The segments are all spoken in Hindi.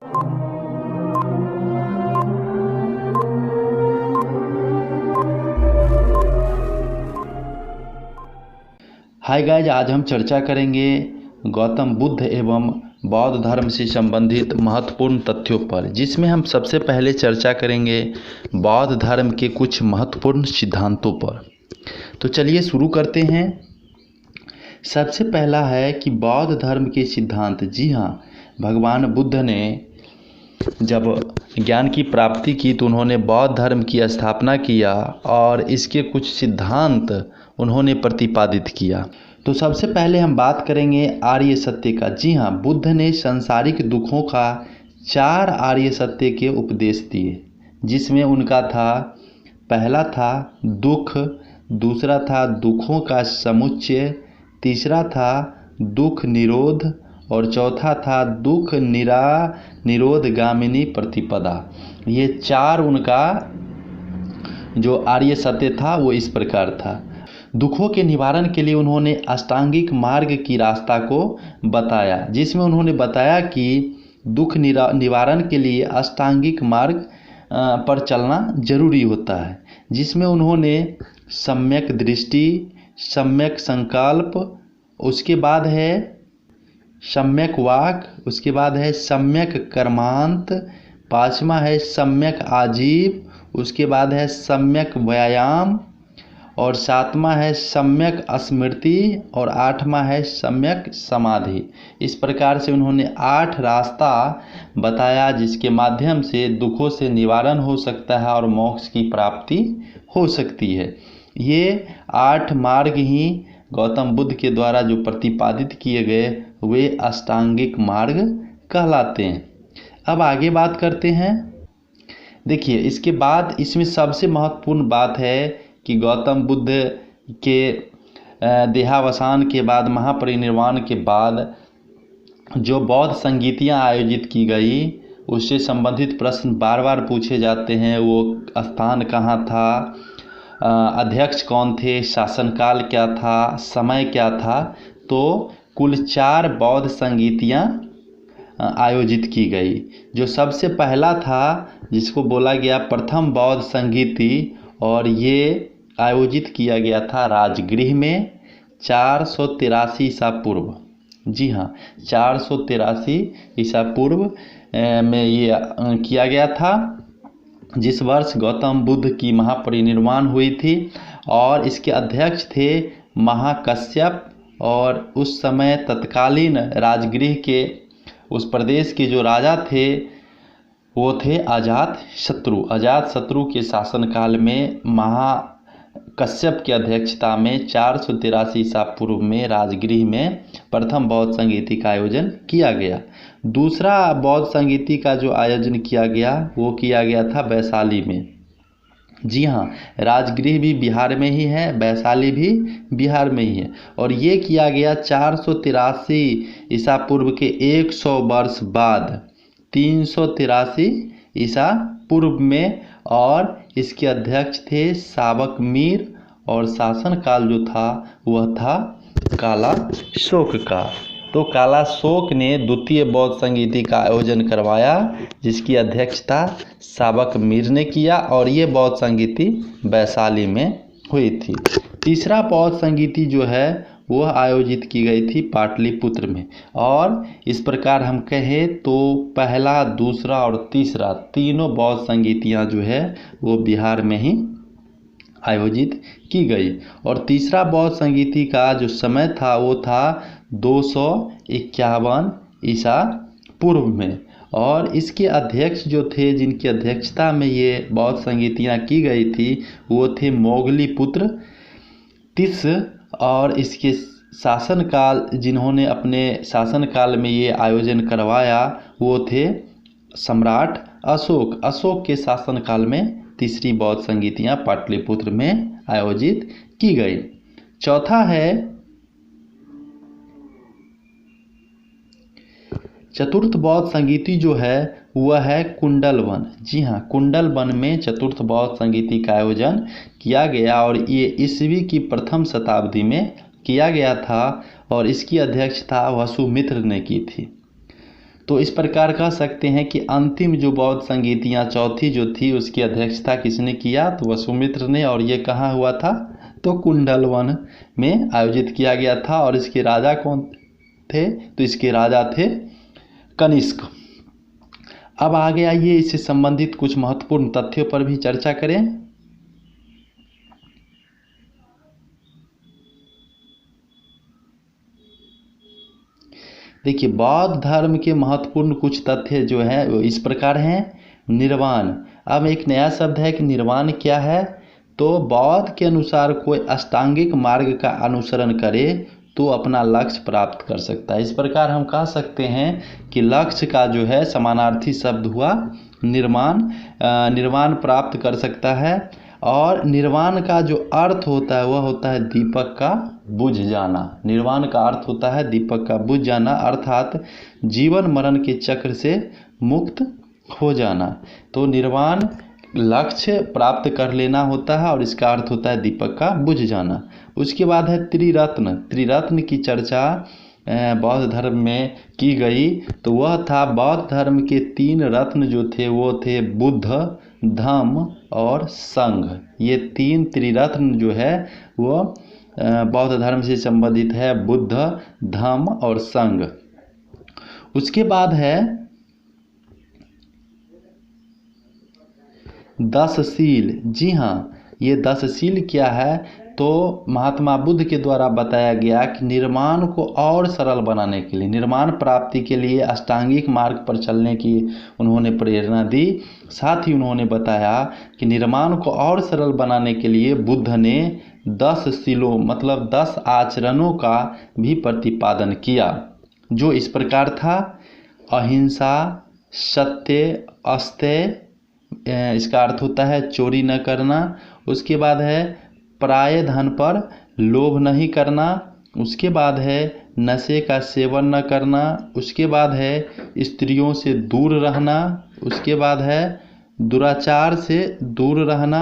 हाय गाइज, आज हम चर्चा करेंगे गौतम बुद्ध एवं बौद्ध धर्म से संबंधित महत्वपूर्ण तथ्यों पर, जिसमें हम सबसे पहले चर्चा करेंगे बौद्ध धर्म के कुछ महत्वपूर्ण सिद्धांतों पर। तो चलिए शुरू करते हैं। सबसे पहला है कि बौद्ध धर्म के सिद्धांत। जी हाँ, भगवान बुद्ध ने जब ज्ञान की प्राप्ति की तो उन्होंने बौद्ध धर्म की स्थापना किया और इसके कुछ सिद्धांत उन्होंने प्रतिपादित किया। तो सबसे पहले हम बात करेंगे आर्य सत्य का। जी हाँ, बुद्ध ने सांसारिक दुखों का 4 आर्य सत्य के उपदेश दिए, जिसमें उनका था, पहला था दुख, दूसरा था दुखों का समुच्चय, तीसरा था दुख निरोध और चौथा था दुख निरोधगामिनी प्रतिपदा। ये 4 उनका जो आर्य सत्य था वो इस प्रकार था। दुखों के निवारण के लिए उन्होंने अष्टांगिक मार्ग की रास्ता को बताया, जिसमें उन्होंने बताया कि दुख निवारण के लिए अष्टांगिक मार्ग पर चलना जरूरी होता है, जिसमें उन्होंने सम्यक दृष्टि, सम्यक संकल्प, उसके बाद है सम्यक वाक, उसके बाद है सम्यक कर्मांत, 5वां है सम्यक आजीव, उसके बाद है सम्यक व्यायाम और 7वां है सम्यक स्मृति और 8वां है सम्यक समाधि। इस प्रकार से उन्होंने 8 रास्ता बताया, जिसके माध्यम से दुखों से निवारण हो सकता है और मोक्ष की प्राप्ति हो सकती है। ये 8 मार्ग ही गौतम बुद्ध के द्वारा जो प्रतिपादित किए गए वे अष्टांगिक मार्ग कहलाते हैं। अब आगे बात करते हैं। देखिए, इसके बाद इसमें सबसे महत्वपूर्ण बात है कि गौतम बुद्ध के देहावसान के बाद, महापरिनिर्वाण के बाद जो बौद्ध संगीतियाँ आयोजित की गई, उससे संबंधित प्रश्न बार बार पूछे जाते हैं। वो स्थान कहाँ था, अध्यक्ष कौन थे, शासनकाल क्या था, समय क्या था। तो कुल 4 बौद्ध संगीतियाँ आयोजित की गई। जो सबसे पहला था, जिसको बोला गया प्रथम बौद्ध संगीति, और ये आयोजित किया गया था राजगृह में 483 ईसा पूर्व। जी हाँ, 483 ईसा पूर्व में ये किया गया था, जिस वर्ष गौतम बुद्ध की महापरिनिर्वाण हुई थी। और इसके अध्यक्ष थे महाकश्यप, और उस समय तत्कालीन राजगृह के उस प्रदेश के जो राजा थे वो थे अजातशत्रु। अजातशत्रु के शासनकाल में महाकश्यप की अध्यक्षता में 483 ईसा पूर्व में राजगृह में प्रथम बौद्ध संगीति का आयोजन किया गया। दूसरा बौद्ध संगीति का जो आयोजन किया गया वो किया गया था वैशाली में। जी हाँ, राजगृह भी बिहार में ही है, वैशाली भी बिहार में ही है। और ये किया गया 483 ईसा पूर्व के 100 वर्ष बाद, 383 ईसा पूर्व में। और इसके अध्यक्ष थे साबक मीर, और शासनकाल जो था वह था काला शोक का। तो काला शोक ने द्वितीय बौद्ध संगीति का आयोजन करवाया, जिसकी अध्यक्षता साबक मीर ने किया, और ये बौद्ध संगीति वैशाली में हुई थी। तीसरा बौद्ध संगीति जो है वह आयोजित की गई थी पाटलिपुत्र में। और इस प्रकार हम कहें तो पहला, दूसरा और तीसरा तीनों बौद्ध संगीतियाँ जो है वो बिहार में ही आयोजित की गई। और तीसरा बौद्ध संगीति का जो समय था वो था 251 ईसा पूर्व में। और इसके अध्यक्ष जो थे, जिनकी अध्यक्षता में ये बौद्ध संगीतियाँ की गई थी, वो थे मोगलीपुत्र तिस। और इसके शासनकाल, जिन्होंने अपने शासनकाल में ये आयोजन करवाया, वो थे सम्राट अशोक। अशोक के शासनकाल में तीसरी बौद्ध संगीतियाँ पाटलिपुत्र में आयोजित की गई। चौथा है चतुर्थ बौद्ध संगीति जो है वह है कुंडल वन। जी हाँ, कुंडल वन में चतुर्थ बौद्ध संगीति का आयोजन किया गया, और ये ईस्वी की प्रथम शताब्दी में किया गया था, और इसकी अध्यक्षता वसुमित्र ने की थी। तो इस प्रकार कह सकते हैं कि अंतिम जो बौद्ध संगीतियाँ चौथी जो थी उसकी अध्यक्षता किसने किया, तो वसुमित्र ने। और ये कहाँ हुआ था, तो कुंडलवन में आयोजित किया गया था। और इसके राजा कौन थे, तो इसके राजा थे कनिष्क। अब आगे आइए इससे संबंधित कुछ महत्वपूर्ण तथ्यों पर भी चर्चा करें। देखिए, बौद्ध धर्म के महत्वपूर्ण कुछ तथ्य जो है वो इस प्रकार हैं। निर्वाण, अब एक नया शब्द है कि निर्वाण क्या है, तो बौद्ध के अनुसार कोई अष्टांगिक मार्ग का अनुसरण करे तो अपना लक्ष्य प्राप्त कर सकता है। इस प्रकार हम कह सकते हैं कि लक्ष्य का जो है समानार्थी शब्द हुआ निर्वाण। निर्वाण प्राप्त कर सकता है। और निर्वाण का जो अर्थ होता है वह होता है दीपक का बुझ जाना। निर्वाण का अर्थ होता है दीपक का बुझ जाना, अर्थात जीवन मरण के चक्र से मुक्त हो जाना। तो निर्वाण लक्ष्य प्राप्त कर लेना होता है और इसका अर्थ होता है दीपक का बुझ जाना। उसके बाद है त्रिरत्न। त्रिरत्न की चर्चा बौद्ध धर्म में की गई, तो वह था बौद्ध धर्म के 3 रत्न जो थे वो थे बुद्ध, धम्म और संघ। ये 3 त्रिरत्न जो है वो बौद्ध धर्म से संबंधित है, बुद्ध, धम्म और संघ। उसके बाद है 10 शील। जी हाँ, ये 10 शील क्या है, तो महात्मा बुद्ध के द्वारा बताया गया कि निर्माण को और सरल बनाने के लिए, निर्माण प्राप्ति के लिए अष्टांगिक मार्ग पर चलने की उन्होंने प्रेरणा दी। साथ ही उन्होंने बताया कि निर्माण को और सरल बनाने के लिए बुद्ध ने 10 शीलों मतलब 10 आचरणों का भी प्रतिपादन किया, जो इस प्रकार था। अहिंसा, सत्य, अस्तेय, इसका अर्थ होता है चोरी न करना। उसके बाद है पराये धन पर लोभ नहीं करना। उसके बाद है नशे का सेवन न करना। उसके बाद है स्त्रियों से दूर रहना। उसके बाद है दुराचार से दूर रहना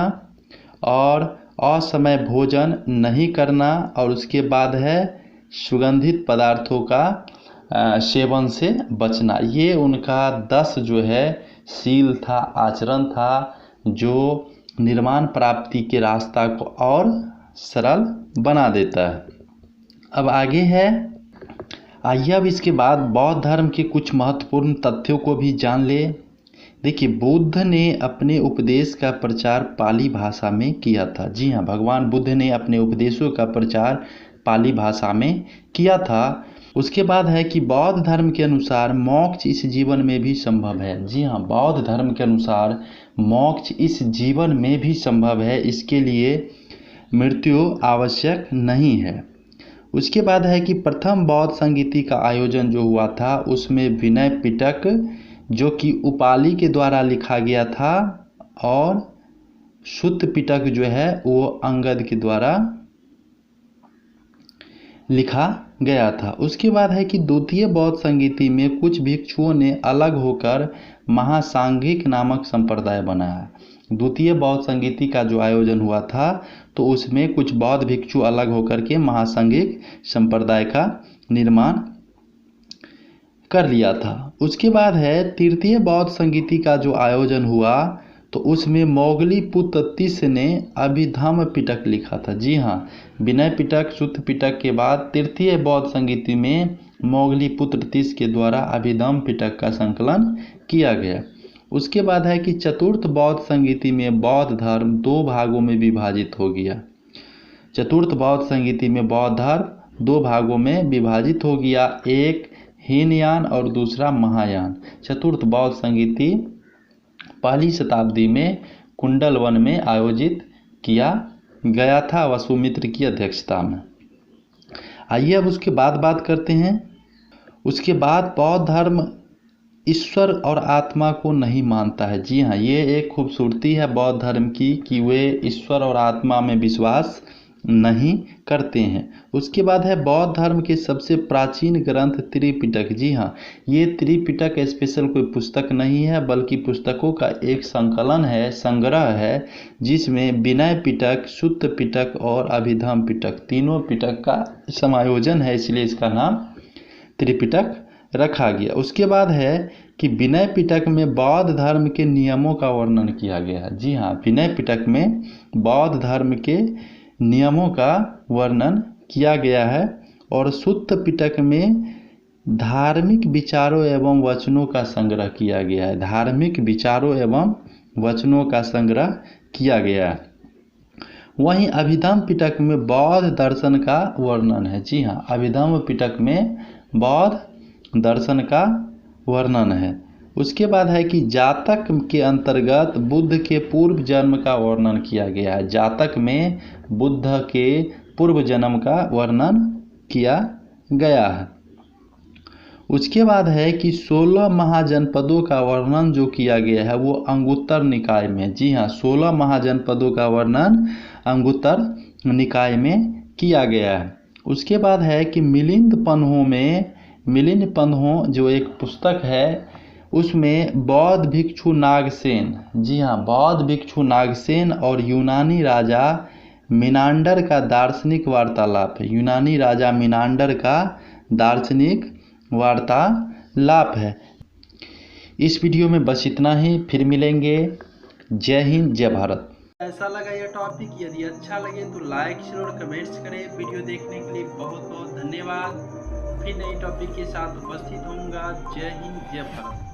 और असमय भोजन नहीं करना। और उसके बाद है सुगंधित पदार्थों का सेवन से बचना। ये उनका 10 जो है शील था, आचरण था, जो निर्माण प्राप्ति के रास्ता को और सरल बना देता है। अब आगे है, आइए अब इसके बाद बौद्ध धर्म के कुछ महत्वपूर्ण तथ्यों को भी जान ले। देखिए, बुद्ध ने अपने उपदेश का प्रचार पाली भाषा में किया था। जी हाँ, भगवान बुद्ध ने अपने उपदेशों का प्रचार पाली भाषा में किया था। उसके बाद है कि बौद्ध धर्म के अनुसार मोक्ष इस जीवन में भी संभव है। जी हाँ, बौद्ध धर्म के अनुसार मोक्ष इस जीवन में भी संभव है, इसके लिए मृत्यु आवश्यक नहीं है। उसके बाद है कि प्रथम बौद्ध संगीति का आयोजन जो हुआ था उसमें विनय पिटक जो कि उपाली के द्वारा लिखा गया था और सुत्त पिटक जो है वो अंगद के द्वारा लिखा गया था। उसके बाद है कि द्वितीय बौद्ध संगीति में कुछ भिक्षुओं ने अलग होकर महासांघिक नामक संप्रदाय बनाया। द्वितीय बौद्ध संगीति का जो आयोजन हुआ था तो उसमें कुछ बौद्ध भिक्षु अलग होकर के महासांघिक संप्रदाय का निर्माण कर लिया था। उसके बाद है तृतीय बौद्ध संगीति का जो आयोजन हुआ तो उसमें मोगली पुत्र तिस ने अभिधम्म पिटक लिखा था। जी हाँ, विनय पिटक, सुत्त पिटक के बाद तृतीय बौद्ध संगीति में मोगली पुत्र तिस के द्वारा अभिधम्म पिटक का संकलन किया गया। उसके बाद है कि चतुर्थ बौद्ध संगीति में बौद्ध धर्म 2 भागों में विभाजित हो गया। चतुर्थ बौद्ध संगीति में बौद्ध धर्म 2 भागों में विभाजित हो गया, एक हीनयान और दूसरा महायान। चतुर्थ बौद्ध संगीति पहली शताब्दी में कुंडलवन में आयोजित किया गया था वसुमित्र की अध्यक्षता में। आइए अब उसके बाद बात करते हैं। उसके बाद बौद्ध धर्म ईश्वर और आत्मा को नहीं मानता है। जी हाँ, ये एक खूबसूरती है बौद्ध धर्म की कि वे ईश्वर और आत्मा में विश्वास नहीं करते हैं। उसके बाद है बौद्ध धर्म के सबसे प्राचीन ग्रंथ त्रिपिटक। जी हाँ, ये त्रिपिटक स्पेशल कोई पुस्तक नहीं है बल्कि पुस्तकों का एक संकलन है, संग्रह है, जिसमें विनय पिटक, सुत्त पिटक और अभिधम्म पिटक तीनों पिटक का समायोजन है, इसलिए इसका नाम त्रिपिटक रखा गया। उसके बाद है कि विनय पिटक में बौद्ध धर्म के नियमों का वर्णन किया गया है। जी हाँ, विनय पिटक में बौद्ध धर्म के नियमों का वर्णन किया गया है। और सुत्त पिटक में धार्मिक विचारों एवं वचनों का संग्रह किया गया है। धार्मिक विचारों एवं वचनों का संग्रह किया गया है। वहीं अभिधम्म पिटक में बौद्ध दर्शन का वर्णन है। जी हाँ, अभिधम्म पिटक में बौद्ध दर्शन का वर्णन है। उसके बाद है कि जातक के अंतर्गत बुद्ध के पूर्व जन्म का वर्णन किया गया है। जातक में बुद्ध के पूर्व जन्म का वर्णन किया गया है। उसके बाद है कि 16 महाजनपदों का वर्णन जो किया गया है वो अंगुत्तर निकाय में। जी हाँ, 16 महाजनपदों का वर्णन अंगुत्तर निकाय में किया गया है। उसके बाद है कि मिलिंद पन्हों जो एक पुस्तक है उसमें बौद्ध भिक्षु नागसेन, जी हाँ, बौद्ध भिक्षु नागसेन और यूनानी राजा मिनांडर का दार्शनिक वार्तालाप है। यूनानी राजा मिनांडर का दार्शनिक वार्तालाप है। इस वीडियो में बस इतना ही, फिर मिलेंगे। जय हिंद, जय भारत। ऐसा लगा ये टॉपिक, यदि अच्छा लगे तो लाइक शेयर और कमेंट्स करें। वीडियो देखने के लिए बहुत बहुत धन्यवाद। फिर नई टॉपिक के साथ उपस्थित होऊंगा। जय हिंद, जय भारत।